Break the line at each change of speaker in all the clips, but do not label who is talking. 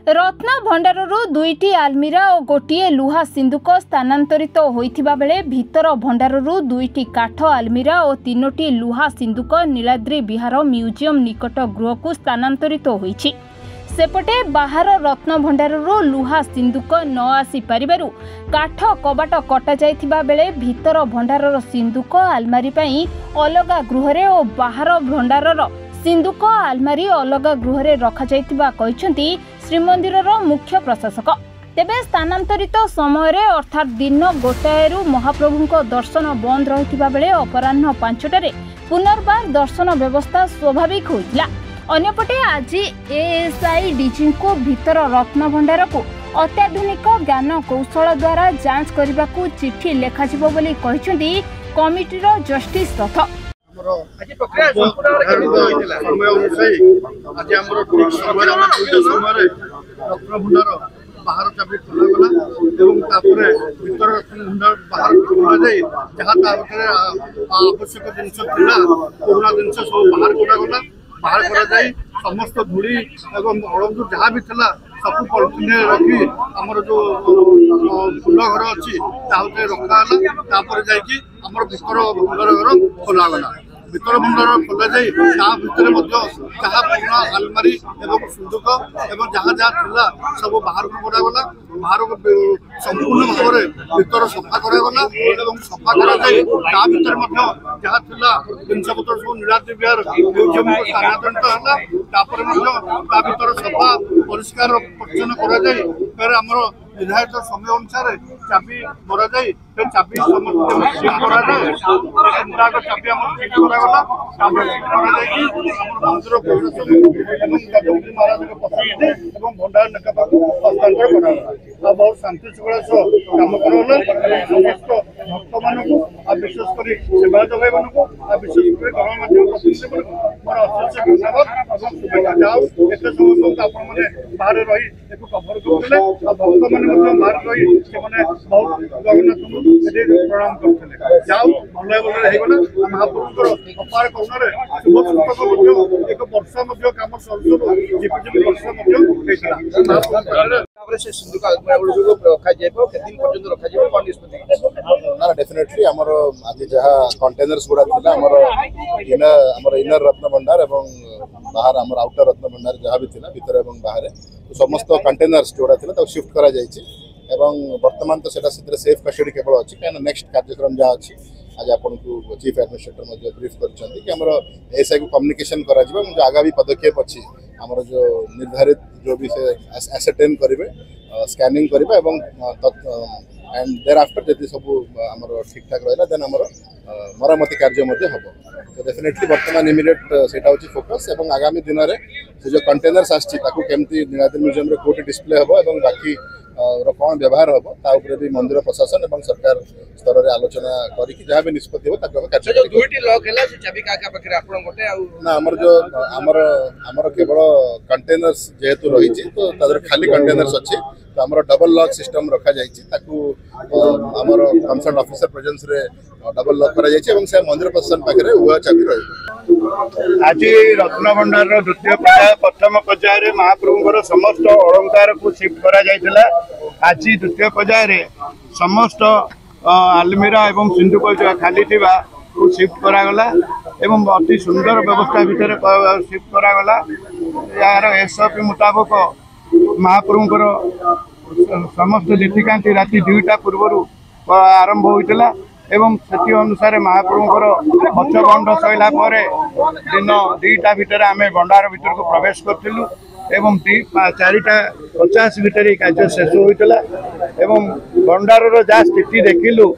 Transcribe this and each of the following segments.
रत्न भंडाररू 2टी आलमीरा और गोटे लुहा सिंधुक स्थानांतरित होइथिबा बेले भीतर भंडाररू 2टी काठ आलमीरा और 3टी लुहा सिंधुक नीलाद्री विहार म्यूजियम निकट गृह को स्थानांतरित होइछि। सेपटे बाहर रत्न भंडाररू लुहा सिंधुक न आसी पारिबारु काठ कबाट कटा जाइथिबा बेले भीतर भंडारर सिंधुक आलमारी पई अलगा गृहरे और बाहर भंडारर सिंधुक आलमारी अलग गृह रखा जाइतिबा कहिसंती श्रीमंदिरर मुख्य प्रशासक। तेबे स्थानांतरित समय अर्थात दिन 1टायरु महाप्रभुଙ୍କ दर्शन बंद रहितिबा बेले अपराह्न 5टारे पुनर्बार दर्शन व्यवस्था स्वाभाविक होइतिला। अन्यपटे आज एएसआई डीजी को भीतर रत्न भंडार को अत्याधुनिक ज्ञान कौशल द्वारा जांच करने को चिठी लेखाजिबो बोली कहिसंती कमिटीर जस्टिस रथ।
बाहर चाबी खोलगला भीतर बाहर खोल आवश्यक जिनस पुराना जिनस सब बाहर करागला। बाहर करा समस्त धूली एवं अड़ंदू जहाँ भी था सब पॉलिथिन रखी आमर जो फूल घर अच्छी रखाला जामर भीतर भंडार घर खोलगला। भीतर भंडार खोल जाए भितर जहाँ पुराना आलमारी एवं सिंधुक एवं जहाँ जहाँ था सब बाहर को करागला। बाहर को संपूर्ण भाव में भीतर सफा करागला एवं सफा करा भीतर जहाँ था जिनपतर सब नीलाद्री विहार म्यूजियम को स्थानांतरित है। भीतर सफा परिष्कार परिच्छन्न कर निर्धारित समय अनुसार चाबी मरा जाए चाबी चाबी मंदिर महाराज भंडार लेखा हस्तांतर कर बहुत शांति श्रृंखला कम कर समस्त भक्त मान विशेषकर सेवा जगह मान विशेषकर गणमाध्यम प्रतिनिधि मोर अशेष धन्यवाद शुभेच्छा। जाओ एत समय आपने बाहर रही एक कभर करते भक्त मैंने बाहर रही से बहुत जगन्नाथ प्रणाम करते। जाओ भल भलगला महाप्रभुर अपार करुणार शुभ संपर्क एक वर्ष कम सरू जीपीजीपी वर्ष
डेफिनेटली आमर आज जहाँ कंटेनर्स गुड़ा था आमर इनर रत्न भंडार एवं बाहर आमर आउटर रत्न भंडार जहाँ भी था भीतर एवं बाहर समस्त कंटेनर्स जोड़ा था शिफ्ट करा वर्तमान तो सेफ कस्टडी केवल अच्छी कहीं नेक्स्ट कार्यक्रम जहाँ अच्छी आज आपन को चीफ एडमिनिस्ट्रेटर ब्रीफ कर एसआई को कम्युनिकेशन करा जो आगामी पदक्षेप अच्छी आमर जो निर्धारित जो भी से एसेटेन करेंगे स्कैनिंग करेंगे एंड देर आफ्टर जब सब आमर ठीक ठाक रहा देन आमर मरामती कार्य हम तो डेफिनेटली वर्तमान इमिडिएट सेटा होची फोकस एवं आगामी दिन में से जो कंटेनर्स आमती नीलाद्री म्यूजियम रे कोटी डिस्प्ले हम और बाकी कौन व्यवहार हम ताऊपर भी मंदिर प्रशासन और सरकार स्तर में आलोचना करके जहाँ भी निष्पत्ति हो आमर जो आमर केवल कंटेनर्स जेहेतु रही तो खाली कंटेनर्स अच्छी तो आमर डबल लॉक सिस्टम रखा आमर कंसर्न ऑफिसर प्रेजेंस रे डबल लॉक करा से मंदिर प्रशासन पाखे उभय चाबी रही।
आज रत्न भंडार द्वितीय पर्याय प्रथम पर्याय महाप्रभुଙ୍କର समस्त अलंकार को शिफ्ट करा जायतिला। आज द्वितीय पर्याय समस्त आलमीरा एवं सिंधुक खाली थिबा को शिफ्ट करागला एवं अति सुंदर व्यवस्था भीतर शिफ्ट करागला। यार एसओपी मुताबिक महाप्रभुଙ୍କର समस्त नीतिकांति राति 2टा पूर्व आरंभ होइतिला एवं से अनुसार महाप्रभुଙ୍କର पचगंड सैला दिन 2टा भितर आम भंडार भीतर को प्रवेश करूँ एवं 4:50 भितर कार्य शेष होता एवं भंडार जहाँ स्थिति देखिलु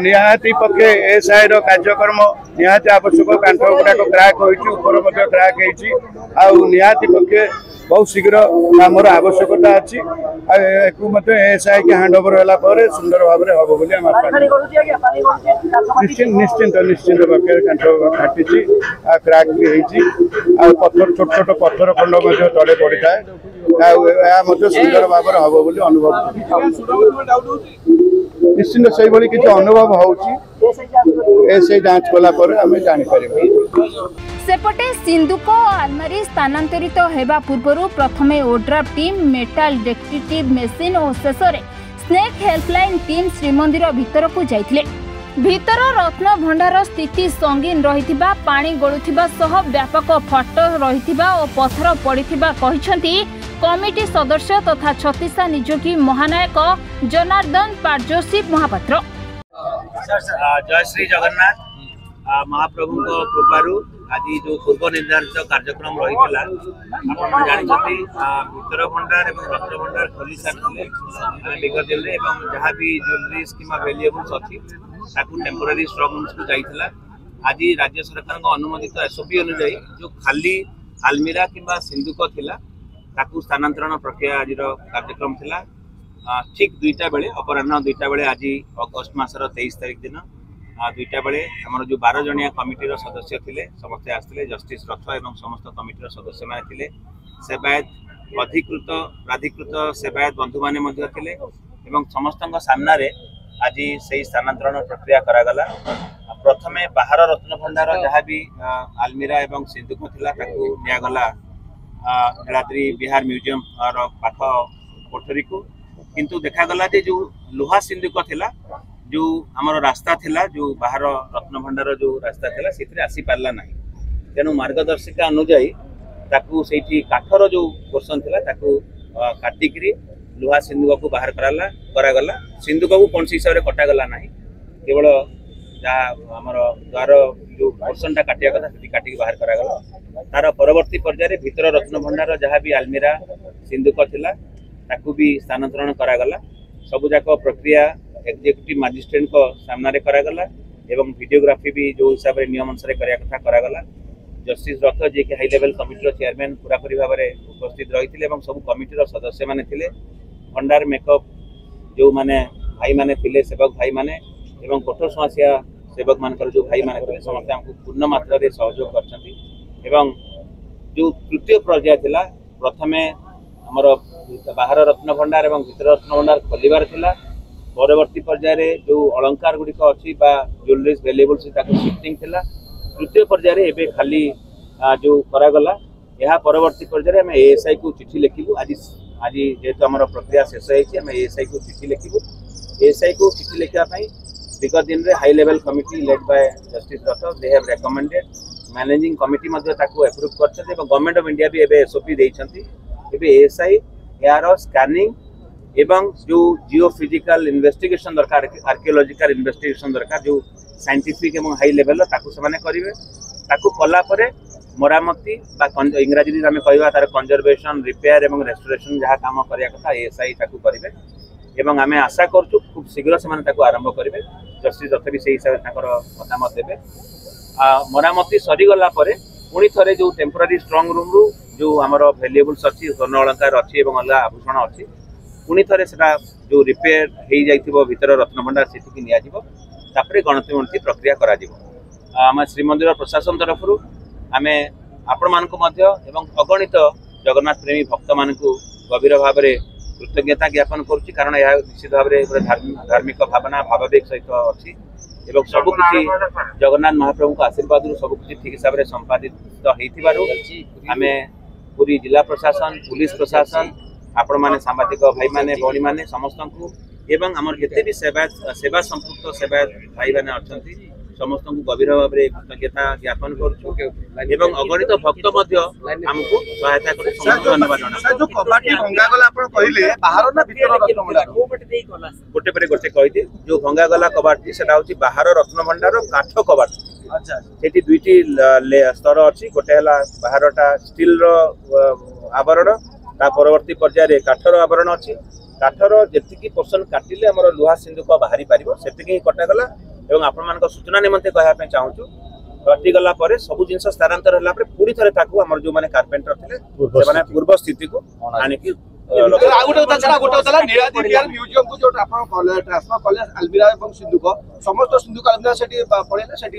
निहाती पक्षे एसआई कार्यक्रम निहाती आवश्यक कांठ गुड़ाक क्राक होपर क्राक होती पक्षे बहुत शीघ्र आमर आवश्यकता अच्छी एसआई के हैंड ओवर है सुंदर भाव में हम बोली निश्चिंत निश्चिंत पक्षे कांठ फाटी क्राक भी होती पत्थर छोट छोट पत्थर खंड तले पड़ता है सुंदर भाव में हम बोली अनुभव। निश्चिंत से भाई किसी अनुभव होसी जांच कला आम जापर।
सेपटे सिंधुक आलमारी स्थानांतरित होगा पूर्व प्रथमे ODRAF team metal detective machine और शेष में स्नेक हेल्पलाइन टीम श्रीमंदिर भीतर को जाइथिले। भीतर रत्न भंडार स्थिति संगीन रहिथिबा पानी गळुथिबा सह व्यापक फट रहिथिबा और पत्थर पड़िथिबा कहिसंती कमिटी सदस्य तथा छत्तीसा नियोगी महानायक जनार्दन पारजोशी महापात्र।
जय श्री जगन्नाथ। महाप्रभु कृपारू आज जो पूर्व निर्धारित कार्यक्रम रही आप जानते भीतर भंडार और रत्न भंडार खोली सारी विगत दिन में जहाँ भी ज्वेलरीज कि वैल्यूएबल्स अच्छी टेम्पोरारी स्टॉक रूम्स को जाइला। आज राज्य सरकार अनुमोदित एसओपी अनुजाई जो खाली आलमीरा किंबा सिंधुक थिला ताकू स्थानांतरण प्रक्रिया आज कार्यक्रम थिला। ठीक 2टा बेले अपराह्न 2टा बेले आज अगस्ट मासर 23 तारिख दिन 2टा बेले आमर जो 12 जनिया कमिटीर सदस्य थिले समस्ते आसते जस्टिस रथ एवं समस्त कमिटीर सदस्य माने थिले। सेवायत अधिकृत प्राधिकृत सेवायत बंधु माने मध्य थिले एवं समस्त सामना रे आज से स्थानांतरण प्रक्रिया करागला। प्रथमे बाहर रत्न भंडार जहाँ भी आलमीरा एवं सिंधुक थिला ताकू नियागला नीलाद्री बिहार म्यूजियम पाख कोठरी को। किंतु देखागला जे जो लुहा सिंधुक थिला जो आमर रास्ता थिला जो बाहर रत्न भंडार जो रास्ता थिला से आसी पारला नहीं। तेणु मार्गदर्शिका अनुजाई ताकू सेठी काठर जो पोर्सन थिला ताकू काटिकी लुहा सिंधुक को बाहर करागला। सिंधुक को कौन हिसाब से कटागला ना केवल जहाँ आमर द्वार जो पोर्सनटा काटिया कथा से काटिक बाहर करागला। तार परवर्ती पर्याय भीतर रत्न भंडार जहाँ भी आलमीरा सिंधुक थिला ताकू भी स्थानांतरण करागला। सबुजाक प्रक्रिया एक्जिक्यूटिव मजिस्ट्रेट को सामना रे करागला एवं वीडियोग्राफी भी जो हिसाब से नियम अनुसार करिया कथा करागला। जस्टिस रथ जी के हाई लेवल कमिटीर चेयरमैन पूरापूरी भाव में उपस्थित रही है सब कमिटीर सदस्य माने थिले। भंडार मेकअप जो माने भाई माने थिले सेवक भाई माने एवं कठोर समस्या सेवक मानकर जो भाई माने थिले समस्त हमको पूर्ण मात्रा रे सहयोग करछंती। एवं जो तृतीय पर्याय थिला प्रथमे हमर बाहर रत्न भंडार एवं भीतर रत्न भंडार खोलिबार थिला। परवर्ती पर्याय जो अलंकार गुड़िक अच्छी ज्वेलरीज वैल्यूएबल्स ताको शिफ्टिंग थिला। तृतीय पर्याय एबे खाली जो करागला यह परवर्ती पर्याय आम एएसआई को चिठी लिखिलु। आज आज जेहेतु आम प्रक्रिया शेष होम एएसआई को चिठी लिखिलु। एएसआई को चिठी लिखा विगत दिन में high level committee led by justice Rath they have recommended managing committee approve कर गवर्नमेंट ऑफ इंडिया भी एबे एसओपी देइछंती। एबे एएसआई यार स्कैनिंग एवं जो जियोफिजिकल इन्वेस्टिगेशन दरकार आर्कियोलॉजिकल इन्वेस्टिगेशन दरकार जो साइंटिफिक एवं हाई लेवल ताकू से करेंगे ताकू कला परे मरामती इंग्राजी आम कह तार कंजर्वेशन रिपेयर एवं रेस्टोरेशन जहाँ काम करिया कथा एएसआई ताकू करेंगे एवं आम आशा करूँ खूब शीघ्र से आरंभ करेंगे। जस्टिस रथ भी से हिसाब से मतामत देवे। मरामती सरीगला पुणी थे जो टेम्पोरारी स्ट्रंग रूम रु जो आमर वैल्यूएबल्स अच्छी स्वर्ण अलंकार अच्छी अलग आभूषण अच्छी पुणी थे से जो रिपेयर हो जाइथिबो भीतर रत्न भंडार से निपर गणति प्रक्रिया करा श्रीमंदिर प्रशासन तरफ आम आपण मानक अगणित जगन्नाथ प्रेमी भक्त मान गभीर भाव में कृतज्ञता ज्ञापन करुच्ची कारण यह निश्चित भाव में धार्मिक भावना भावावेग सहित अच्छी एवं सबकि जगन्नाथ महाप्रभु को आशीर्वाद सबकि ठीक हिसाब से संपादित आम पूरी जिला प्रशासन पुलिस प्रशासन आपण मैंने सांबादिक भाई मैंने भौणी मैंने समस्त को एवं आमर जिते भी सेवा संपुक्त सेवायत भाई मैंने अच्छा समस्त को गभीर भाव में कृतज्ञता ज्ञापन करुँ अगणित भक्त आमको सहायता कर धन्यवाद गोटे पर गोटे कही जो भंगागला कबाटी से बाहर रत्न भंडार काठ कबाट से दुईटी स्तर अच्छी गोटे बाहरटा स्टील आवरण ता परवर्ती पर्याय काठर आवरण अच्छी काठर जी पोर्सन काटिले आम लुहा सिंधुक बाहरी पार से कटागला एवं आपण सूचना निमंते कहवाई चाहूँ कटिगला सब जिन स्थानांतर है पुणी थे जो मैंने कार्पेंटर थे पूर्व स्थिति को आणिकी
म्यूजियम को जो ट्रांसफर कले आलमीरा एवं सिंधुक समस्त सिंधुक आलमीरा सेठी पड़ेला सेठी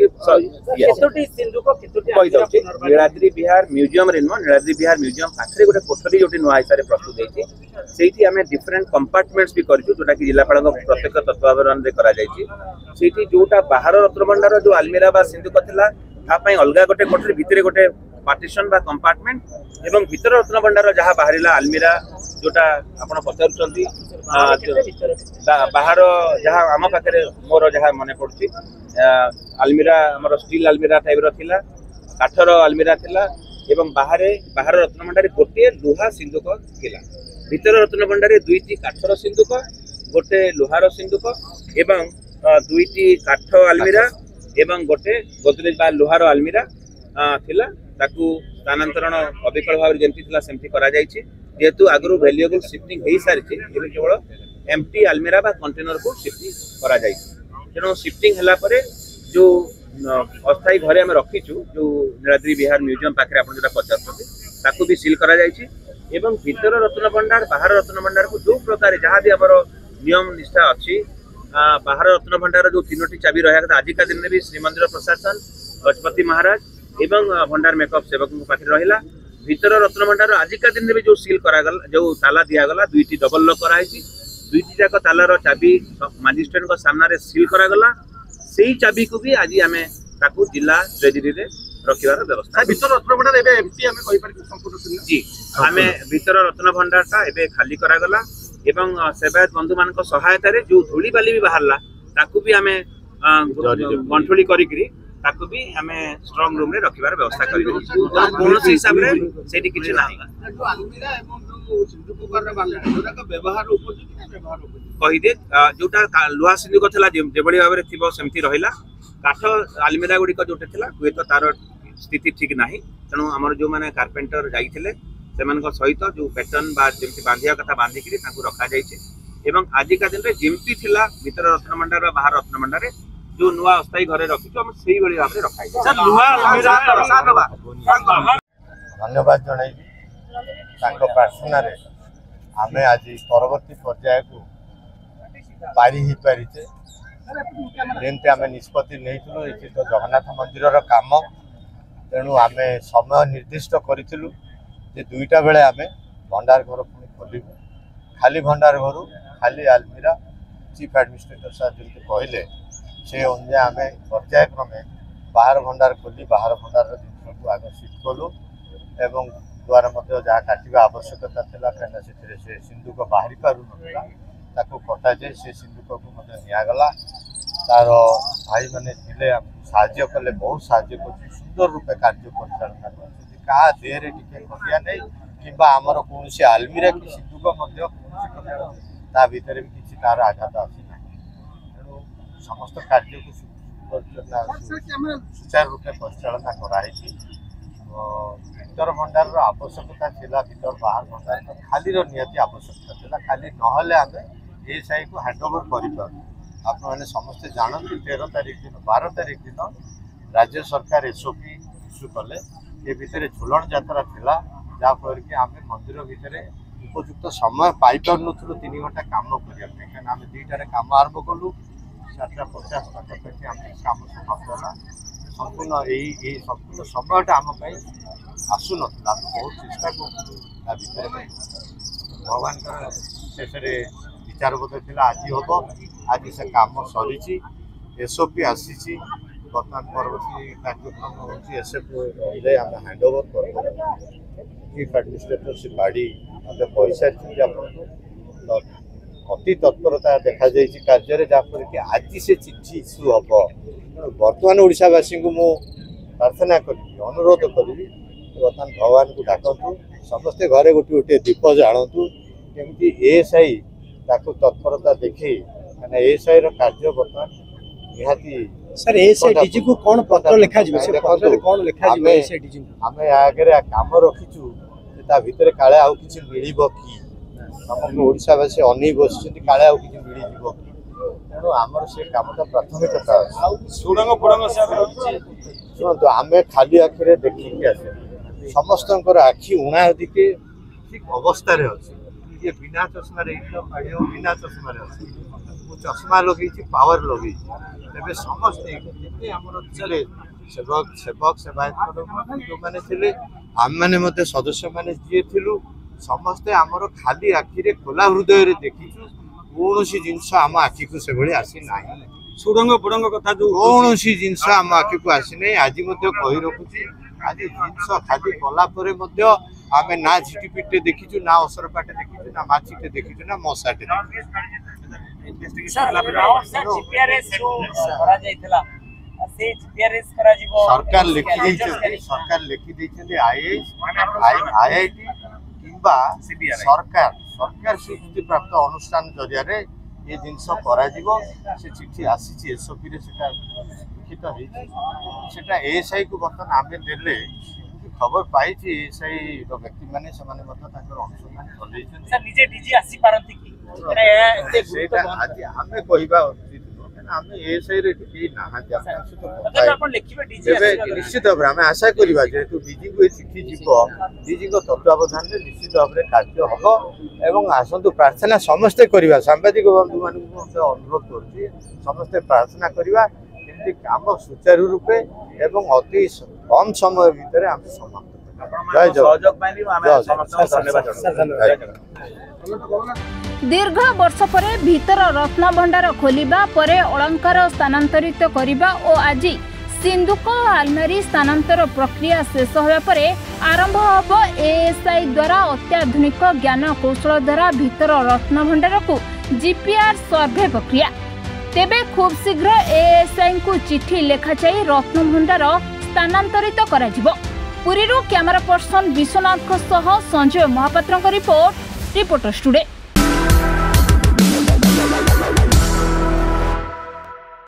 केतोटी सिंधुक केतोटी कहि दउछि नीलाद्री विहार म्यूजियम रे नो नीलाद्री विहार म्यूजियम पाखरे गोटे कोठरी जोटी नुआ हिसाब रे प्रस्तुत हेछि सेठी हमें डिफरेंट कंपार्टमेंट्स भी करछु जोटा कि जिलापाल प्रत्यक्ष तत्वावधान रे करा जायछि सेठी जोटा बाहर रत्नभंडार जो आलमीरा बा सिंधुक थिला ता पई अलगा गोटे कोठरी भितरे गोटे पार्टीशन बा कंपार्टमेंट एवं भीतर रत्नभंडार जहाँ बाहरिला आलमीरा जोटा आपण पचारुचंती बाहर जहाँ आम पाखे मोर जहाँ मन पड़ुची आलमीरा हमर स्टील आलमीरा टाइप रो थिला काठर आलमीरा थिला एवं बाहर रत्नभंडार गोटे लुहा सिंधुक थिला भीतर रत्नभंडार दुईटी काठर सिंधुक गोटे लुहार सिंधुक एवं दुईटी काठ आलमीरा एवं गोटे गोदरेज बा लुहार आलमीरा थिला ताकू स्थानांतरण अविकल भाव जमती थिला सेमती करा जायछि जेतु आगरु वैल्यूएबल शिफ्टिंग हेई सारिछि एबे केवल एम्प्टी आलमीरा बा कंटेनर को शिफ्टिंग करा जायछि तेनो शिफ्टिंग हला परे जो अस्थायी घरे हम रखिछु जो नीलाद्री विहार म्यूजियम पाखरे आपण जेटा पचारछथि ताकू भी सील करा जायछि एवं भीतर रत्नभंडार बाहर रत्नभंडार को जो प्रकार जहाँ भी हमर नियम निष्ठा अछि बाहर रत्नभंडार जो तीनोटी चाबी रहा था आज का दिन में भी श्रीमंदिर प्रशासन गजपति महाराज एवं भंडार मेकअप सेवक पाखे रहा भीतर रत्नभंडार आज का दिन में भी जो सील करागला जो ताला दिगला दुईटी डबल लॉक कराई दुईटी जाक तालार चाबी मजिस्ट्रेट को सामने सील करागला से चाबी को भी आज आम जिला ट्रेजरी रे रखिबार व्यवस्था
भीतर रत्नभंडार एबे एम्प्टी हमें कहि पारि संपूर्ण
जी आम भीतर रत्नभंडारटा एबे खाली करागला एवं सेवायत बंधु मान सहायता रे जो धूली बाली भी बाहरला ताकू भी आम गंठोली करी ताकू भी आम स्ट्रांग रूम रे रखिबार व्यवस्था करी कौन हिसाब रे सेठी किछि नाही
आलमीरा एवं जो सिंधुक कर बाले जोरा का व्यवहार उपयोगी ना व्यवहार उपयोगी
कहि दे जोटा लुहा सिंधुक थला जेबडी भाबरे थिबो सेमती रहिला काठ आलमीरा गुडी को जोटे थला हुए तो तार स्थिति ठीक नाही तनो हमर जो माने कारपेंटर जाईथिले सेमान को सहित जो पैटर्न बा जेमती बांधिया कथा बांधी करी ताकू रखा जायछि एवं आज का दिन रे जेमती थिला भीतर रत्नभंडार बा बाहर रत्नभंडार रे जो नुआ अस्थायी घरे रखिछु हम सेही बळी भाबरे रखाई सर लुहा आलमीरा प्रसाद बा
धन्यवाद जणाई ताको प्रार्थना रे आमे आज परवर्ती पर्याय को पारी ही पारिचे जेमती आमे निष्पत्ति नेइथुलु एठी तो जगन्नाथ मंदिर रो काम तेणु आमे समय निर्दिष्ट करिथिलु जे दुईटा बेले आमे भंडार घर पुणी खोलिबु खाली भंडार घर खाली आलमीरा चीफ एडमिनिस्ट्रेटर साहब जल्दी कहले से अनुसार आम पर्यायक्रमे बाहर भंडार खोली बाहर भंडार जिन को आगे शिफ्ट कलु एवं द्वारा जहाँ काटा आवश्यकता था कहीं से सिंधुक बाहरी पार ना कटा जाए से सिंधुक को निगला तार भाई मैंने थे साज्य कले बहुत साज्य कर सुंदर रूपे कार्य परिचालना क्या देहरे टी खटिया नहीं कि आमर कौन आलमीरा कि सिंधुक ता भीतर भी किसी तार आघात आसीना तेणु समस्त कार्य को सुचारू रूपे परिचालना कराई भीतर भंडार आवश्यकता थिला भीतर बाहर भंडार खाली निहाती आवश्यकता थिला खाली नहले आमे एएसआई को हैंडओवर कर आपने समस्ते जानते 13 तारीख दिन 12 तारीख दिन राज्य सरकार एसओपी इश्यू कले ये भितर झुलन यात्रा थिला जहाँफल कि आम मंदिर भितर उपयुक्त समय पाइपर नुथुलु 3 घंटा काम करिया कहीं आम 2टार काम आरंभ कलु 7:50 पाखापाखि आम काम समाप्त होला संपूर्ण यही संपूर्ण समयटा आम आसु ना बहुत चेष्टा कर भगवान शेष विचार बोध था आज हम आज से काम सरी एसओपी आसी बर्तमान परवर्ती कार्यक्रम होती एसएफ आम हैंडओवर कर चीफ एडमिनिस्ट्रेटर से बाड़ी मतलब पैसा आपको अति तत्परता देखा जाइए कार्य जहाँफल कि आज से चिठी इश्यू हम बर्तमान ओडिशावासी को मु प्रार्थना करी अनुरोध करी बर्तमान भगवान को डाकतु समस्ते घरे गोटे गोटे दीप जाणतु केमती एएसआई ताको तत्परता देखी मैंने एएसआई रो कार्य बर्तमान निहाती
सर एएसआई डीजी को कौन पत्र लिखा जिवे से पत्र कौन लिखा जिवे एएसआई डीजी
हमें आगे काम रखिछु ता भीतर काले आउ किछि मिलिबो कि समग्र ओडिशावासी अनै बसिଛନ୍ତି काले आउ किछि मिलि जिवो कि तेणु आमर से कामटा प्राथमिकता
सुडंग पुडंग से
शुणु आम खाली आखिरे देखिक आसे समस्त आखि उणा दिके ठीक अवस्था अच्छे
ये बिना चश्मा बिना चश्मा चश्मा लगे पावर लगे तेज समस्ते चले सेवक सेवक सेवायत जो मैंने थे आम मैंने सदस्य मैंने जी थिलु समस्ते आमर खाली आखिरे खोला हृदय देखीचु कौन जिनस आम आखि को से भाई आसी ना
सुरंग बुरंग कथा जो
कौन जिनस आम आखि को आसी ना आज कही रखुची आज जिनस खाली कलापर आम ना झिटिपिटे देखीचु ना असरपाटे देखीचु ना माछीटे देखीचु ना मशाटे सरकार लिखि आईआईटी किंबा सरकार स्वीकृति प्राप्त अनुष्ठान जरिया ये जिनस से चिठी आसी एसओपी लिखित होता एएसआई को बर्तमान आम देले खबर पाई एएसआई व्यक्ति मैंने अनुसंधान आम कहवा आम एएसआई निश्चित भाव में आशा करवा जेहेतु डीजी को चिठी जीव डीजी तत्वावधान में निश्चित भाव में कार्य हम एवं आसतु प्रार्थना समस्ते करवा सांबादिक बंधु मान अनुरोध करुँच समस्ते प्रार्थना करवा कि काम सुचारू रूपे एवं अति कम समय भितर आम समाप्त जय जगन्नाथ।
दीर्घ वर्ष परे भीतर रत्न भंडार खोलिबा परे अलंकार स्थानांतरित करिबा और आज सिंधुक आलमारी स्थानांतर प्रक्रिया शेष होगा परे आरंभ हब एएसआई द्वारा अत्याधुनिक ज्ञान कौशल द्वारा भीतर रत्न भंडार को जीपीआर सर्वे प्रक्रिया तेबे खूब शीघ्र एएसआई को चिठी लेखा चाहिए रत्न भंडार स्थानांतरित करा जिवो। पुरीरू कैमरा पर्सन विश्वनाथ सह संजय महापात्र रिपोर्टर स्टूडियो।